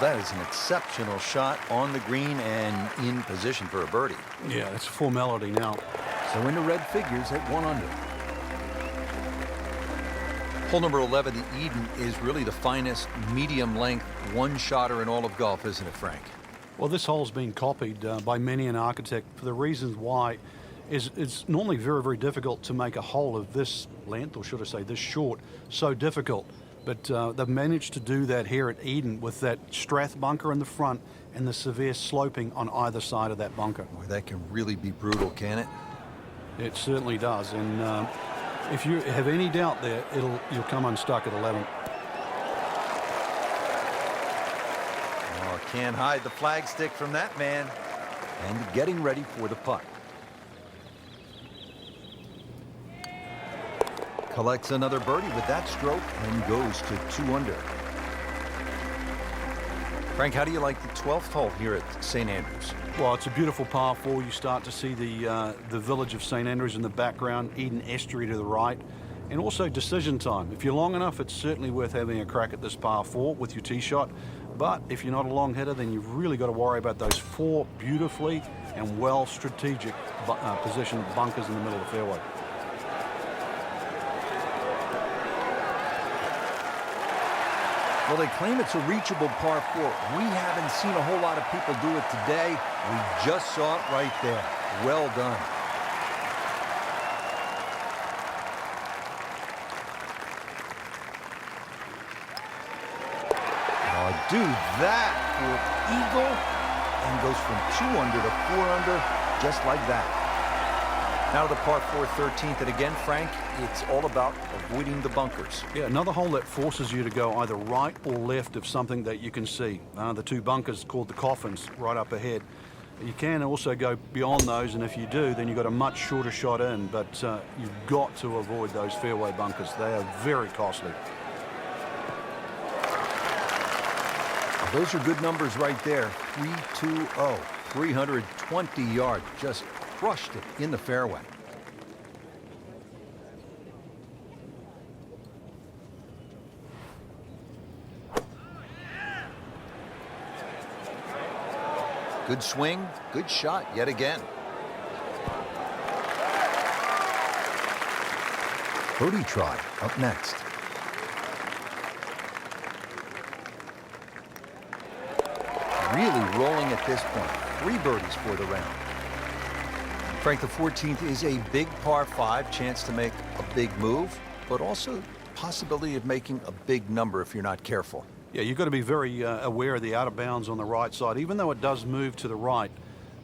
that is an exceptional shot on the green and in position for a birdie. Yeah, it's a formality now. So into red figures at 1 under. Hole number 11, the Eden, is really the finest medium-length one-shotter in all of golf, isn't it, Frank? Well, this hole's been copied by many an architect for the reasons why it's normally very, very difficult to make a hole of this length, or should I say this short, so difficult. But they've managed to do that here at Eden with that Strath bunker in the front and the severe sloping on either side of that bunker. Boy, that can really be brutal, can it? It certainly does. And if you have any doubt there, you'll come unstuck at 11. Oh, can't hide the flagstick from that man. And getting ready for the putt. Collects another birdie with that stroke and goes to 2 under. Frank, how do you like the 12th hole here at St. Andrews? Well, it's a beautiful par 4. You start to see the village of St. Andrews in the background, Eden Estuary to the right, and also decision time. If you're long enough, it's certainly worth having a crack at this par 4 with your tee shot. But if you're not a long hitter, then you've really got to worry about those 4 beautifully and well strategic positioned bunkers in the middle of the fairway. Well, they claim it's a reachable par 4. We haven't seen a whole lot of people do it today. We just saw it right there. Well done. Oh, do that for eagle, and goes from 2 under to 4 under, just like that. Now to the par 4 13th, and again, Frank, it's all about avoiding the bunkers. Yeah, another hole that forces you to go either right or left of something that you can see. The 2 bunkers called the coffins right up ahead. You can also go beyond those, and if you do, then you've got a much shorter shot in, but you've got to avoid those fairway bunkers. They are very costly. Those are good numbers right there. 320, 320 yards. Just crushed it in the fairway. Good swing, good shot yet again. Birdie try up next. Really rolling at this point. 3 birdies for the round. Frank, the 14th is a big par 5, chance to make a big move, but also possibility of making a big number if you're not careful. Yeah, you've got to be very aware of the out of bounds on the right side, even though it does move to the right.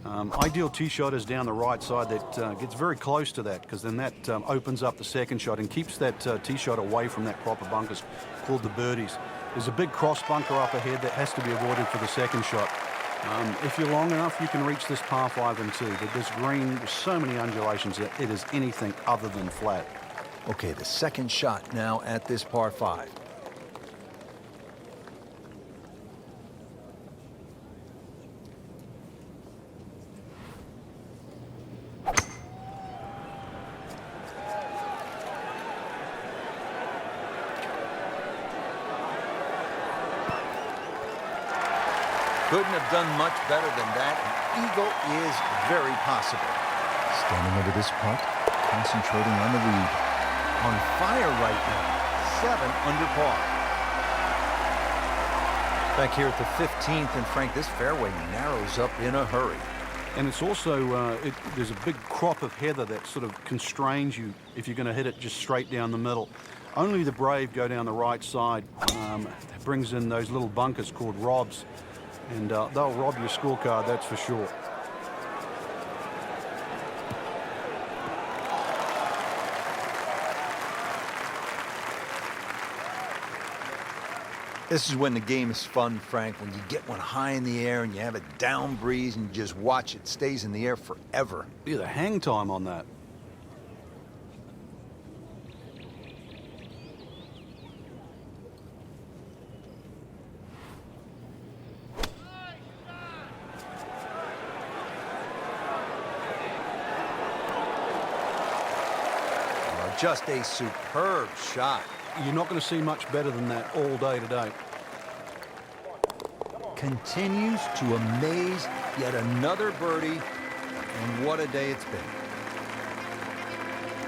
Ideal tee shot is down the right side that gets very close to that, because then that opens up the second shot and keeps that tee shot away from that crop of bunkers called the birdies. There's a big cross bunker up ahead that has to be avoided for the second shot. If you're long enough, you can reach this par 5 and 2, but this green, there's so many undulations that it is anything other than flat. Okay, the second shot now at this par 5. Couldn't have done much better than that. An eagle is very possible. Standing over this putt, concentrating on the lead. On fire right now, 7 under par. Back here at the 15th, and Frank, this fairway narrows up in a hurry. And it's also, there's a big crop of heather that sort of constrains you if you're going to hit it just straight down the middle. Only the brave go down the right side. It brings in those little bunkers called robs. And they'll rob your scorecard, that's for sure. This is when the game is fun, Frank, when you get one high in the air and you have a down breeze and you just watch it stays in the air forever. Yeah, the hang time on that. Just a superb shot. You're not going to see much better than that all day today. continues to amaze. Yet another birdie, and what a day it's been.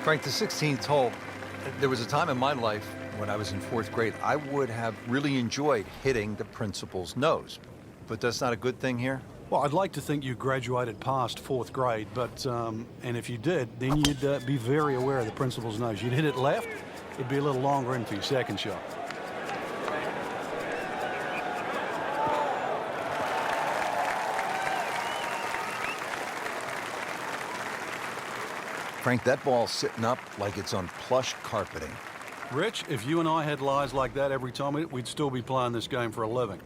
Frank, the 16th hole, there was a time in my life when I was in 4th grade, I would have really enjoyed hitting the principal's nose. But that's not a good thing here? Well, I'd like to think you graduated past 4th grade, but and if you did, then you'd be very aware of the principal's nose. You'd hit it left, it'd be a little longer in for your second shot. Frank, that ball's sitting up like it's on plush carpeting. Rich, if you and I had lies like that every time, we'd still be playing this game for a living.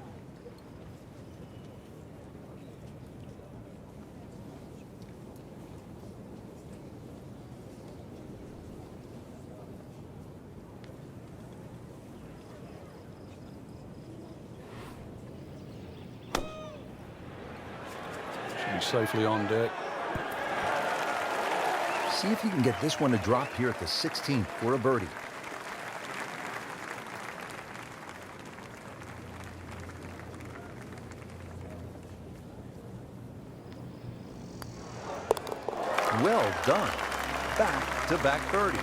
Should be safely on deck. See if you can get this one to drop here at the 16th for a birdie. Well done. Back-to-back birdies.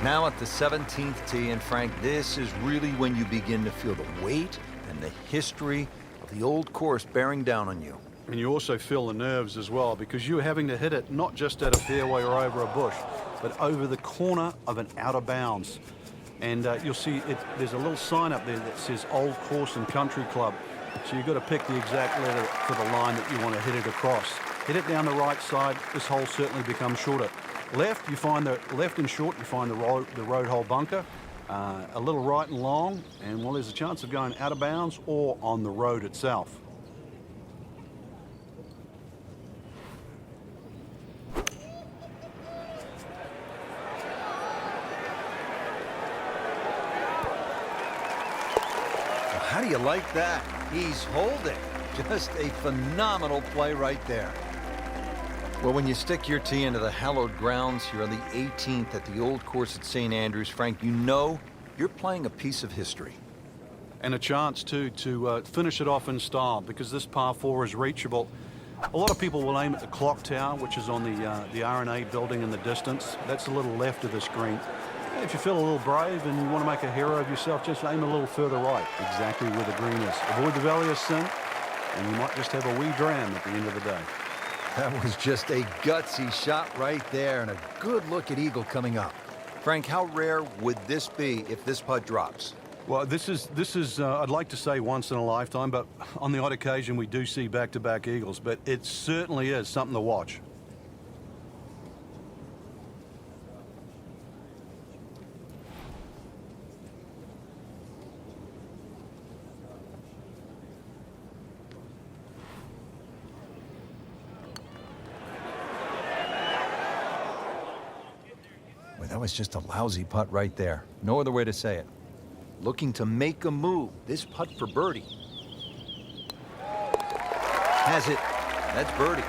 Now at the 17th tee, and Frank, this is really when you begin to feel the weight and the history of the old course bearing down on you. And you also feel the nerves as well, because you're having to hit it not just at a fairway or over a bush, but over the corner of an out of bounds. And you'll see there's a little sign up there that says Old Course and Country Club. So you've got to pick the exact letter for the line that you want to hit it across. Hit it down the right side, this hole certainly becomes shorter. Left, you find the left and short, you find the road hole bunker. A little right and long, and well, there's a chance of going out of bounds or on the road itself. How do you like that? He's holding. Just a phenomenal play right there. Well, when you stick your tee into the hallowed grounds here on the 18th at the old course at St. Andrews, Frank, you know you're playing a piece of history. And a chance, too, to finish it off in style, because this par 4 is reachable. A lot of people will aim at the clock tower, which is on the R&A building in the distance. That's a little left of this green. If you feel a little brave and you want to make a hero of yourself, just aim a little further right, exactly where the green is. Avoid the valley of sin, and you might just have a wee dram at the end of the day. That was just a gutsy shot right there, and a good look at eagle coming up. Frank, how rare would this be if this putt drops? Well, this is I'd like to say once in a lifetime, but on the odd occasion we do see back-to-back eagles, but it certainly is something to watch. That was just a lousy putt right there. No other way to say it. Looking to make a move. This putt for birdie. Has it. That's birdie.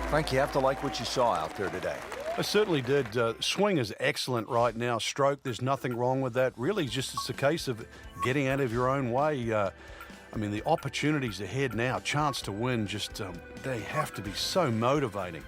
Frank, you have to like what you saw out there today. I certainly did. Swing is excellent right now. Stroke, there's nothing wrong with that. Really, just it's a case of getting out of your own way. I mean, the opportunities ahead now, chance to win, just they have to be so motivating.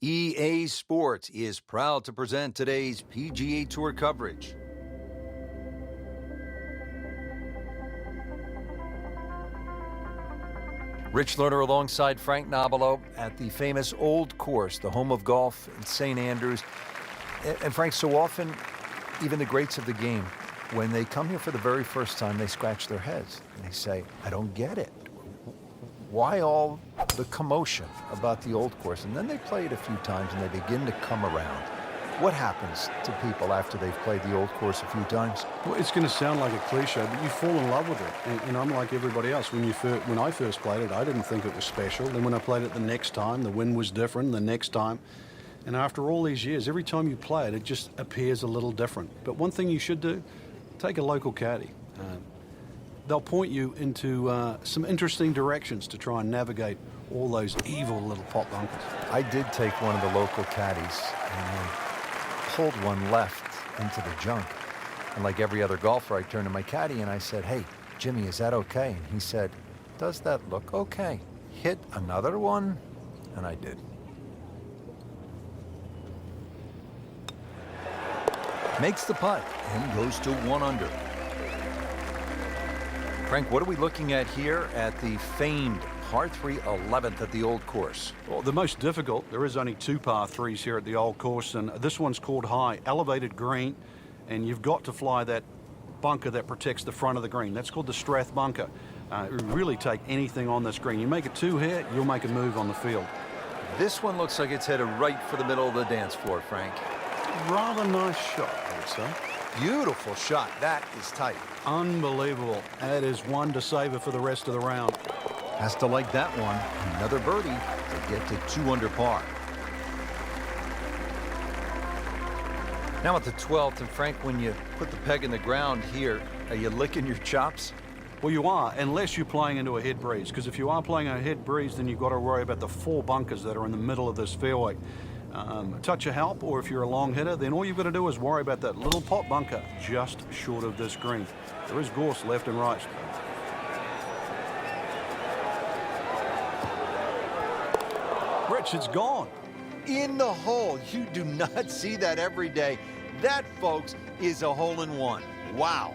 EA Sports is proud to present today's PGA Tour coverage. Rich Lerner alongside Frank Nobilo at the famous Old Course, the home of golf in St. Andrews. And Frank, so often, even the greats of the game, when they come here for the very first time, they scratch their heads and they say, I don't get it. Why all the commotion about the Old Course? And then they play it a few times and they begin to come around. What happens to people after they've played the Old Course a few times? Well, it's going to sound like a cliche, but you fall in love with it. And I'm like everybody else. When I first played it, I didn't think it was special. Then when I played it the next time, the wind was different the next time. And after all these years, every time you play it, it just appears a little different. But one thing you should do, take a local caddy. They'll point you into some interesting directions to try and navigate all those evil little pot bunkers. I did take one of the local caddies and I pulled one left into the junk. And like every other golfer, I turned to my caddy and I said, hey, Jimmy, is that okay? And he said, does that look okay? Hit another one? And I did. Makes the putt and goes to 1 under. Frank, what are we looking at here at the famed par 3 11th at the Old Course? Well, the most difficult, there is only 2 par 3s here at the Old Course, and this one's called high, elevated green, and you've got to fly that bunker that protects the front of the green. That's called the Strath bunker. Really take anything on this green. You make a 2 here, you'll make a move on the field. This one looks like it's headed right for the middle of the dance floor, Frank. Rather nice shot, I would say. Beautiful shot. That is tight. Unbelievable. That is one to savor for the rest of the round. Has to like that one. Another birdie to get to 2 under par. Now at the 12th, and Frank, when you put the peg in the ground here, are you licking your chops? Well, you are, unless you're playing into a head breeze, because if you are playing a head breeze, then you've got to worry about the 4 bunkers that are in the middle of this fairway. A touch of help, or if you're a long hitter, then all you've got to do is worry about that little pot bunker just short of this green. There is gorse left and right. Rich, it's gone. In the hole. You do not see that every day. That, folks, is a hole-in-one. Wow.